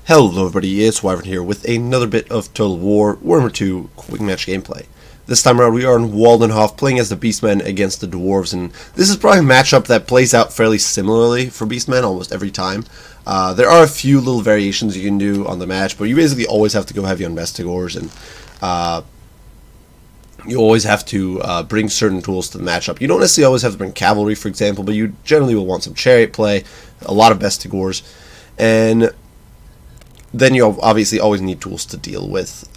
Hello everybody, it's Wyvern here with another bit of Total War Warhammer 2 Quick Match gameplay. This time around we are in Waldenhof playing as the Beastmen against the Dwarves, and this is probably a matchup that plays out fairly similarly for Beastmen almost every time. There are a few little variations you can do on the match, but you basically always have to go heavy on Gores, and you always have to bring certain tools to the matchup. You don't necessarily always have to bring cavalry, for example, but you generally will want some chariot play, a lot of Gores, and then you obviously always need tools to deal with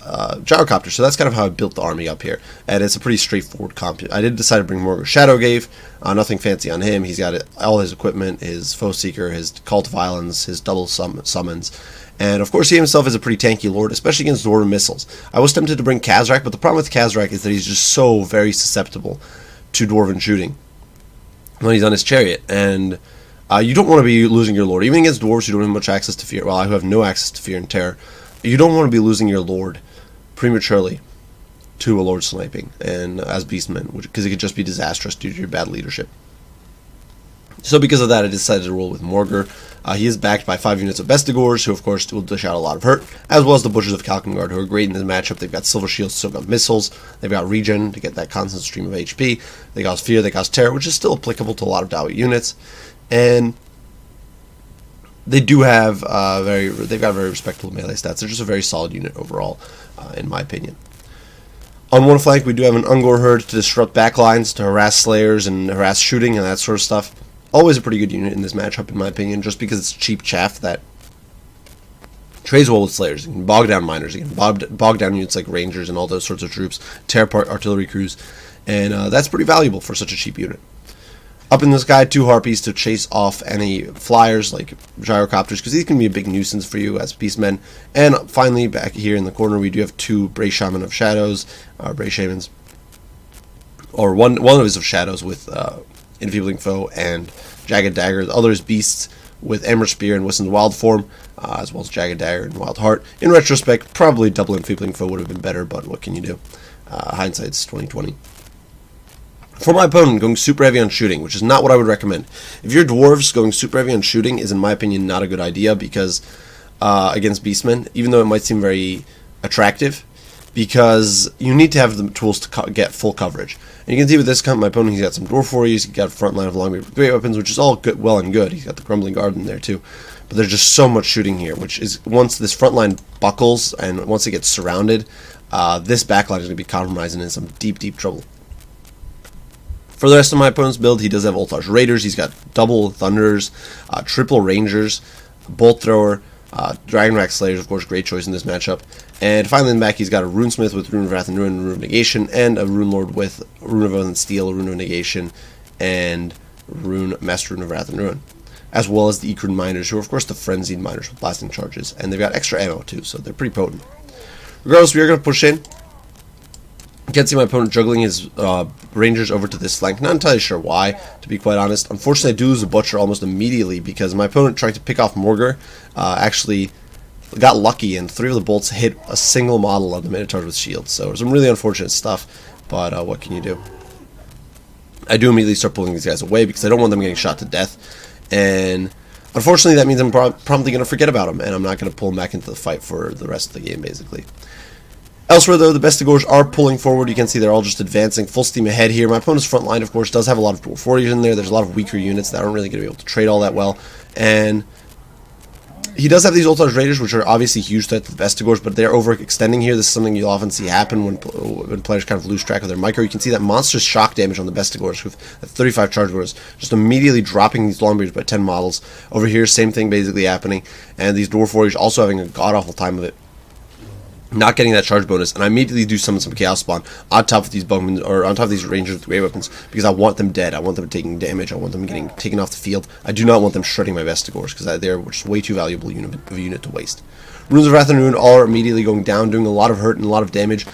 gyrocopters. So that's kind of how I built the army up here, and it's a pretty straightforward comp. I did decide to bring Mordor Shadowgave, nothing fancy on him. He's got all his equipment, his Foe Seeker, his Call to Violence, his double summons, and of course he himself is a pretty tanky lord, especially against Dwarven missiles. I was tempted to bring Khazrak, but the problem with Khazrak is that he's just so very susceptible to Dwarven shooting when he's on his chariot, and you don't want to be losing your lord. Even against dwarves who don't have much access to fear, well, I have no access to fear and terror, you don't want to be losing your lord prematurely to a lord sniping, and as Beastmen, because it could just be disastrous due to your bad leadership. So because of that, I decided to roll with Mordor. He is backed by 5 units of Gores, who of course will dish out a lot of hurt, as well as the Butchers of Kalkengard, who are great in this matchup. They've got Silver Shields to soak up missiles, they've got Regen to get that constant stream of HP, they got Fear, they got Terror, which is still applicable to a lot of Dawi units. And they do have they've got very respectable melee stats. They're just a very solid unit overall, in my opinion. On one flank, we do have an Ungor herd to disrupt backlines, to harass slayers and harass shooting and that sort of stuff. Always a pretty good unit in this matchup, in my opinion, just because it's cheap chaff that trades well with slayers. You can bog down miners, you can bog down units like rangers and all those sorts of troops, tear apart artillery crews, and that's pretty valuable for such a cheap unit. Up in the sky, 2 Harpies to chase off any flyers like gyrocopters, because these can be a big nuisance for you as Beastmen. And finally, back here in the corner, we do have 2 Bray Shaman of Shadows, Bray Shamans, or one of his of Shadows with Enfeebling Foe and Jagged Dagger. The other is Beasts with Ember Spear and Wissen's Wild Form, as well as Jagged Dagger and Wild Heart. In retrospect, probably double Enfeebling Foe would have been better, but what can you do? Hindsight's 20/20. For my opponent, going super heavy on shooting, which is not what I would recommend. If you're Dwarves, going super heavy on shooting is, in my opinion, not a good idea, because against Beastmen, even though it might seem very attractive, because you need to have the tools to get full coverage. And you can see with this comp, my opponent, he's got some Dwarf Warriors, he's got a front line of long great weapons, which is all good, well and good. He's got the Grumbling Guard in there too. But there's just so much shooting here, which is, once this front line buckles and once it gets surrounded, this backline is going to be compromised and in some deep, deep trouble. For the rest of my opponent's build, he does have Ultar's Raiders, he's got double Thunderers, triple Rangers, Bolt Thrower, Dragon Rack Slayers, of course, great choice in this matchup. And finally in the back, he's got a Runesmith with Rune of Wrath and Rune of Negation, and a Rune Lord with Rune of Oath and Steel, Rune of Negation, and Master Rune of Wrath and Ruin. As well as the Egret Miners, who are of course the Frenzied Miners with Blasting Charges, and they've got extra ammo too, so they're pretty potent. Regardless, we are going to push in. You can see my opponent juggling his Rangers over to this flank. Not entirely sure why, to be quite honest. Unfortunately, I do lose a Butcher almost immediately because my opponent, trying to pick off Mordor, actually got lucky and 3 of the bolts hit a single model of the Minotaur with shields. So some really unfortunate stuff, but what can you do? I do immediately start pulling these guys away because I don't want them getting shot to death. And unfortunately, that means I'm promptly going to forget about them, and I'm not going to pull them back into the fight for the rest of the game, basically. Elsewhere, though, the Gores are pulling forward. You can see they're all just advancing full steam ahead here. My opponent's front line, of course, does have a lot of Dwarf Warriors in there. There's a lot of weaker units that aren't really going to be able to trade all that well. And he does have these Ultar's Raiders, which are obviously huge threat to the Gores, but they're overextending here. This is something you'll often see happen when players kind of lose track of their micro. You can see that monstrous shock damage on the Gores with 35 charge bonus, just immediately dropping these Longbeards by 10 models. Over here, same thing basically happening. And these Dwarf Warriors also having a god-awful time of it, not getting that charge bonus, and I immediately do summon some Chaos Spawn on top of these bowmen, or on top of these Rangers with great weapons, because I want them dead, I want them taking damage, I want them getting taken off the field. I do not want them shredding my Gores, because they're just way too valuable of a unit to waste. Runes of Wrath and Ruin all are immediately going down, doing a lot of hurt and a lot of damage.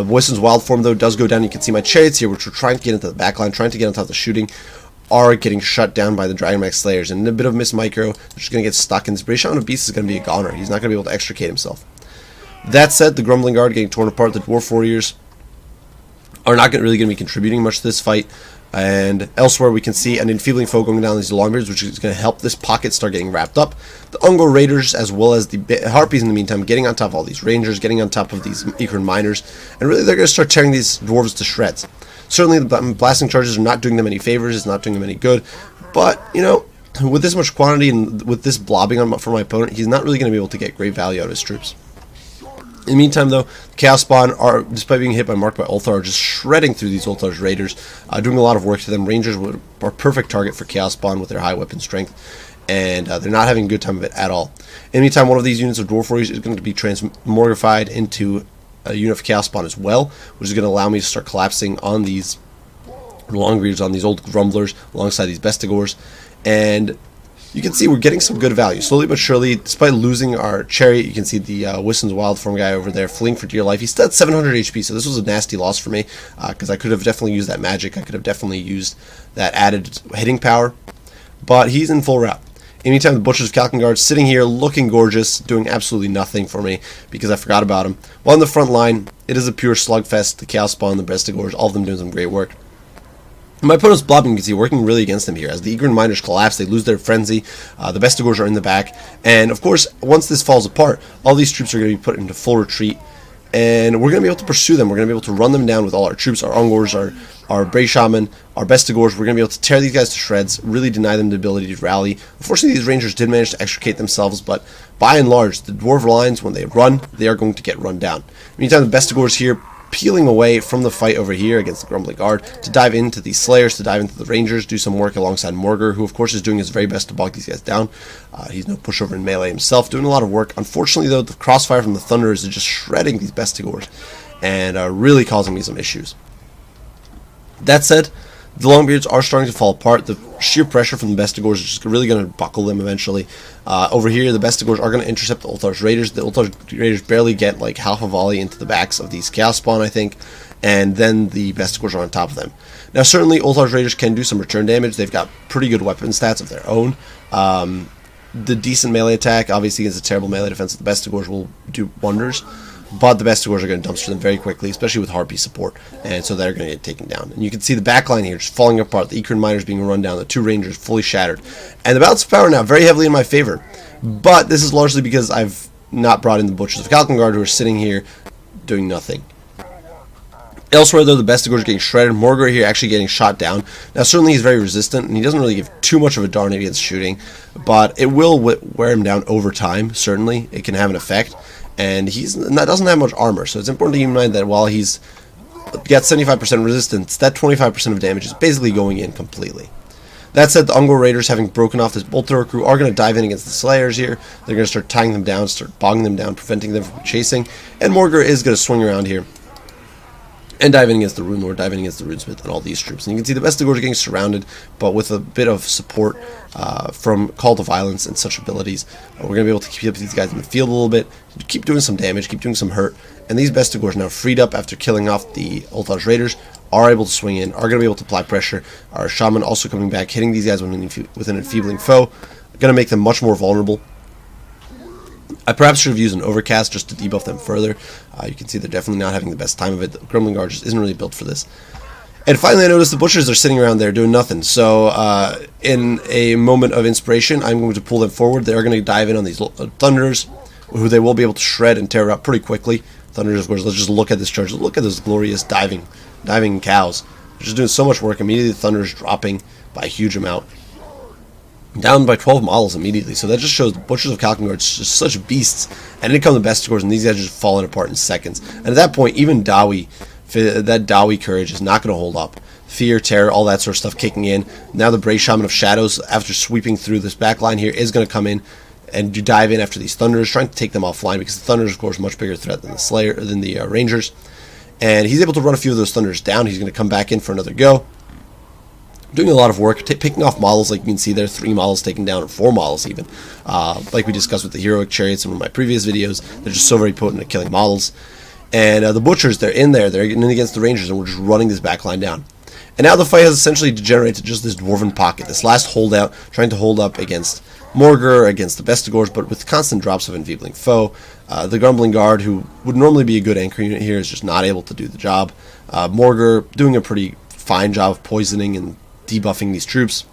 Wissen's Wild Form, though, does go down. You can see my Chariots here, which are trying to get into the backline, trying to get on top of the shooting, are getting shut down by the Dragon Max Slayers, and a bit of miss micro, they're just going to get stuck, and this Bray Shaman of Beast is going to be a goner. He's not going to be able to extricate himself. That said, the Grumbling Guard getting torn apart, the Dwarf Warriors are not really going to be contributing much to this fight. And elsewhere we can see an enfeebling foe going down these longbeards, which is going to help this pocket start getting wrapped up. The Ungor Raiders, as well as the Harpies in the meantime, getting on top of all these Rangers, getting on top of these Egret Miners, and really they're going to start tearing these Dwarves to shreds. Certainly the blasting charges are not doing them any favors, it's not doing them any good, but, you know, with this much quantity and with this blobbing on for my opponent, he's not really going to be able to get great value out of his troops. In the meantime, though, the Chaos Spawn are, despite being hit by Mark by Ulthar, are just shredding through these Ulthar's Raiders, doing a lot of work to them. Rangers are a perfect target for Chaos Spawn with their high weapon strength, and they're not having a good time of it at all. In the meantime, one of these units of Dwarf Warriors is going to be transmogrified into a unit of Chaos Spawn as well, which is going to allow me to start collapsing on these Longbeards, on these old Grumblers, alongside these Bestigors, and you can see we're getting some good value. Slowly but surely, despite losing our Chariot, you can see the Wiston's Wildform guy over there fleeing for dear life. He's still at 700 HP, so this was a nasty loss for me, because I could have definitely used that magic. I could have definitely used that added hitting power, but he's in full route. In the meantime, the Butchers of Kalkengard sitting here looking gorgeous, doing absolutely nothing for me because I forgot about him. While in the front line, it is a pure slugfest. The Chaos Spawn, the Bestigors, all of them doing some great work. My opponent's blobbing, you can see, working really against them here. As the Egret Miners collapse, they lose their frenzy. The Bestigors are in the back. And, of course, once this falls apart, all these troops are going to be put into full retreat. And we're going to be able to pursue them. We're going to be able to run them down with all our troops, our Ungors, our Brave Shaman, our Bestigors. We're going to be able to tear these guys to shreds, really deny them the ability to rally. Unfortunately, these Rangers did manage to extricate themselves, but by and large, the Dwarf lines, when they run, they are going to get run down. Meantime, the Bestigors here, peeling away from the fight over here against the Grumbling Guard to dive into these Slayers, to dive into the Rangers, do some work alongside Mordor, who of course is doing his very best to bog these guys down. He's no pushover in melee himself, doing a lot of work. Unfortunately though, the crossfire from the Thunderers is just shredding these Bestigors and really causing me some issues. That said, the Longbeards are starting to fall apart. The sheer pressure from the Bestigors is just really going to buckle them eventually. Over here, the Bestigors are going to intercept the Ulthar's Raiders. The Ulthar's Raiders barely get like half a volley into the backs of these Chaos Spawn, I think, and then the Bestigors are on top of them. Now, certainly, Ulthar's Raiders can do some return damage. They've got pretty good weapon stats of their own. The decent melee attack, obviously, against a terrible melee defense, the Bestigors will do wonders. But the Bestigors are going to dumpster them very quickly, especially with Harpy support, and so they're going to get taken down. And you can see the backline here just falling apart, the Egret Miners being run down, the two Rangers fully shattered. And the balance of power now very heavily in my favor, but this is largely because I've not brought in the Butchers of Kalkengard, who are sitting here doing nothing. Elsewhere, though, the Bestigors are getting shredded. Mordor here actually getting shot down. Now, certainly he's very resistant, and he doesn't really give too much of a darn against shooting, but it will wear him down over time, certainly. It can have an effect. And doesn't have much armor, so it's important to keep in mind that while he's got 75% resistance, that 25% of damage is basically going in completely. That said, the Ungor Raiders, having broken off this Bolter crew, are going to dive in against the Slayers here. They're going to start tying them down, start bogging them down, preventing them from chasing. And Mordor is going to swing around here and dive in against the Rune Lord, dive in against the Runesmith, and all these troops. And you can see the Bestigors are getting surrounded, but with a bit of support from Call to Violence and such abilities, we're going to be able to keep these guys in the field a little bit, keep doing some damage, keep doing some hurt. And these Bestigors, now freed up after killing off the Ulthar's Raiders, are able to swing in, are going to be able to apply pressure. Our Shaman also coming back, hitting these guys with an enfeebling foe, going to make them much more vulnerable. I perhaps should have used an Overcast just to debuff them further. You can see they're definitely not having the best time of it. The Grumbling Guard just isn't really built for this. And finally, I noticed the Butchers are sitting around there doing nothing. So, in a moment of inspiration, I'm going to pull them forward. They're going to dive in on these Thunderers, who they will be able to shred and tear up pretty quickly. Thunderers, of course, let's just look at this charge. Look at those glorious diving cows. They're just doing so much work. Immediately, the Thunderers dropping by a huge amount. Down by 12 models immediately, so that just shows the Butchers of Kalkengard are just such beasts. And then come the Bestigors, and these guys are just falling apart in seconds. And at that point, even Dawi, that Dawi courage is not going to hold up. Fear, terror, all that sort of stuff kicking in. Now the Brave Shaman of Shadows, after sweeping through this back line here, is going to come in and dive in after these Thunderers, trying to take them offline, because the Thunderers, of course, are a much bigger threat than the Rangers. And he's able to run a few of those Thunderers down. He's going to come back in for another go. Doing a lot of work, picking off models like you can see there, 3 models taken down, or 4 models even. Like we discussed with the Heroic Chariots in one of my previous videos, they're just so very potent at killing models. And the Butchers, they're in there, they're getting in against the Rangers, and we're just running this back line down. And now the fight has essentially degenerated to just this Dwarven pocket, this last holdout, trying to hold up against Mordor, against the Bestigors, but with constant drops of enfeebling foe. The Grumbling Guard, who would normally be a good anchor unit here, is just not able to do the job. Mordor doing a pretty fine job of poisoning and debuffing these troops.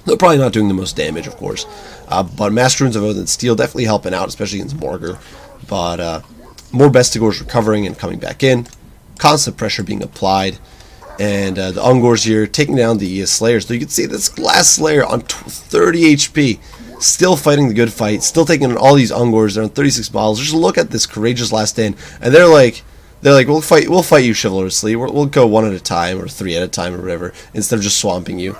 They're probably not doing the most damage, of course. But Master Runes of Oath and Steel definitely helping out, especially against Morgr. But more Bestigors recovering and coming back in. Constant pressure being applied. And the Ungors here taking down the Slayers. So you can see this last Slayer on 30 HP. Still fighting the good fight. Still taking on all these Ungors. They're on 36 bottles. Just look at this courageous last stand. And they're like, we'll fight you chivalrously. We'll go one at a time or three at a time or whatever, instead of just swamping you.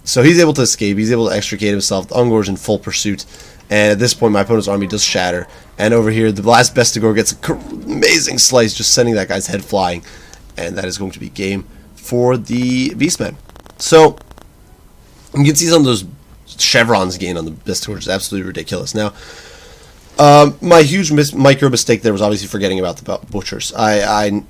So he's able to escape. He's able to extricate himself. The Ungor's in full pursuit. And at this point, my opponent's army does shatter. And over here, the last Bestigor gets an amazing slice, just sending that guy's head flying. And that is going to be game for the Beastmen. So, you can see some of those chevrons gained on the Bestigor, which is absolutely ridiculous. Now, my huge micro mistake there was obviously forgetting about the Butchers. I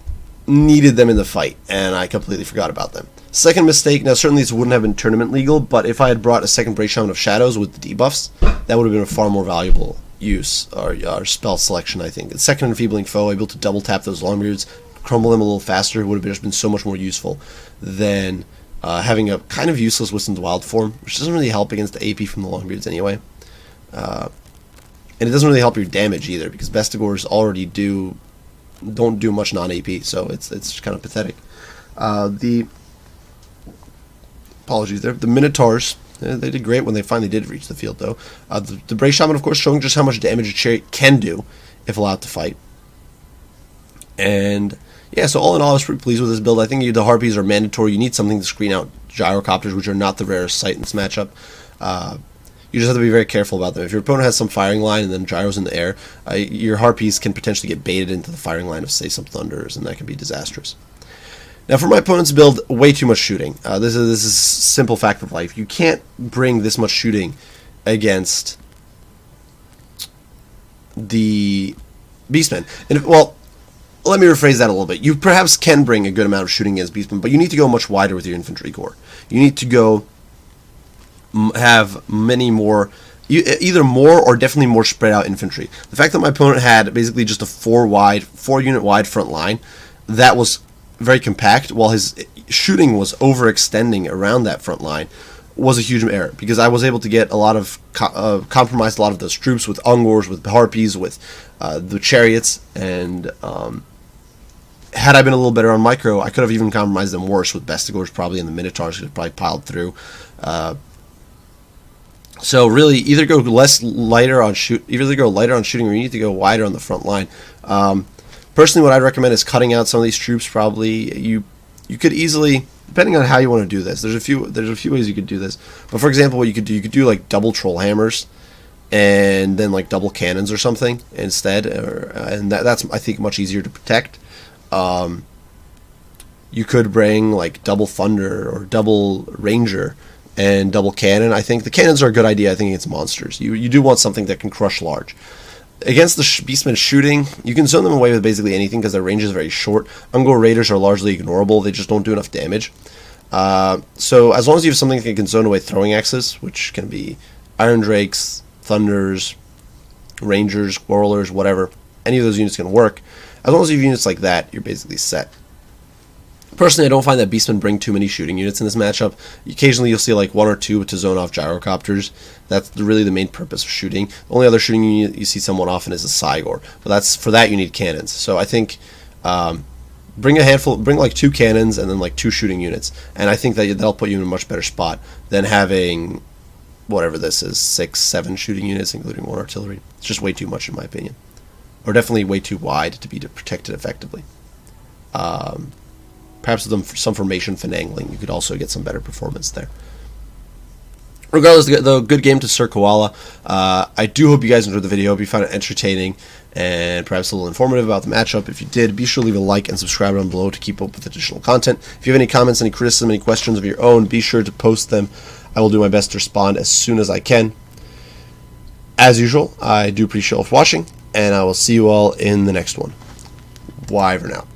needed them in the fight, and I completely forgot about them. Second mistake, now certainly this wouldn't have been tournament legal, but if I had brought a second Brave Shaman of Shadows with the debuffs, that would have been a far more valuable use, or spell selection, I think. The second Enfeebling Foe, able to double tap those Longbeards, crumble them a little faster, would have just been so much more useful than having a kind of useless Wisdom's Wild form, which doesn't really help against the AP from the Longbeards anyway. And it doesn't really help your damage either, because Bestigors already don't do much non-AP, so it's kind of pathetic. Apologies there. The Minotaurs, they did great when they finally did reach the field, though. The Brave Shaman, of course, showing just how much damage a chariot can do if allowed to fight. And yeah, so all in all, I was pretty pleased with this build. I think the Harpies are mandatory. You need something to screen out Gyrocopters, which are not the rarest sight in this matchup. You just have to be very careful about them. If your opponent has some firing line and then Gyros in the air, your Harpies can potentially get baited into the firing line of, say, some Thunders, and that can be disastrous. Now, for my opponent's build, way too much shooting. This is a simple fact of life. You can't bring this much shooting against the Beastmen. And well, let me rephrase that a little bit. You perhaps can bring a good amount of shooting against Beastmen, but you need to go much wider with your infantry corps. You need to go have many more, either more or definitely more spread out infantry. The fact that my opponent had basically just a 4-unit wide front line, that was very compact, while his shooting was overextending around that front line, was a huge error, because I was able to get a lot of compromise a lot of those troops with Ungors, with Harpies, with the chariots, and had I been a little better on micro, I could have even compromised them worse with Bestigors probably, and the Minotaurs could have probably piled through. So really, either go lighter on shooting, or you need to go wider on the front line. Personally, what I'd recommend is cutting out some of these troops. Probably you could easily, depending on how you want to do this. There's a few ways you could do this. But for example, what you could do like double troll hammers, and then like double cannons or something instead. And that's I think much easier to protect. You could bring like double thunder or double ranger and double cannon. I think the cannons are a good idea. I think against monsters, you do want something that can crush large. Against the Beastmen shooting, you can zone them away with basically anything because their range is very short. Ungor Raiders are largely ignorable. They just don't do enough damage. So as long as you have something that can zone away throwing axes, which can be Iron Drakes, Thunders, Rangers, Quarrelers, whatever, any of those units can work. As long as you have units like that, you're basically set. Personally, I don't find that Beastmen bring too many shooting units in this matchup. Occasionally, you'll see like one or two to zone off Gyrocopters. That's really the main purpose of shooting. The only other shooting unit you see somewhat often is a Cygor, but for that you need cannons. So I think bring like 2 cannons and then like 2 shooting units, and I think that'll put you in a much better spot than having whatever this is, 6-7 shooting units, including 1 artillery. It's just way too much in my opinion, or definitely way too wide to be protected effectively. Perhaps with some formation finagling, you could also get some better performance there. Regardless, the good game to Sir Koala. I do hope you guys enjoyed the video. Hope you found it entertaining and perhaps a little informative about the matchup. If you did, be sure to leave a like and subscribe down below to keep up with additional content. If you have any comments, any criticism, any questions of your own, be sure to post them. I will do my best to respond as soon as I can. As usual, I do appreciate you all for watching, and I will see you all in the next one. Bye for now.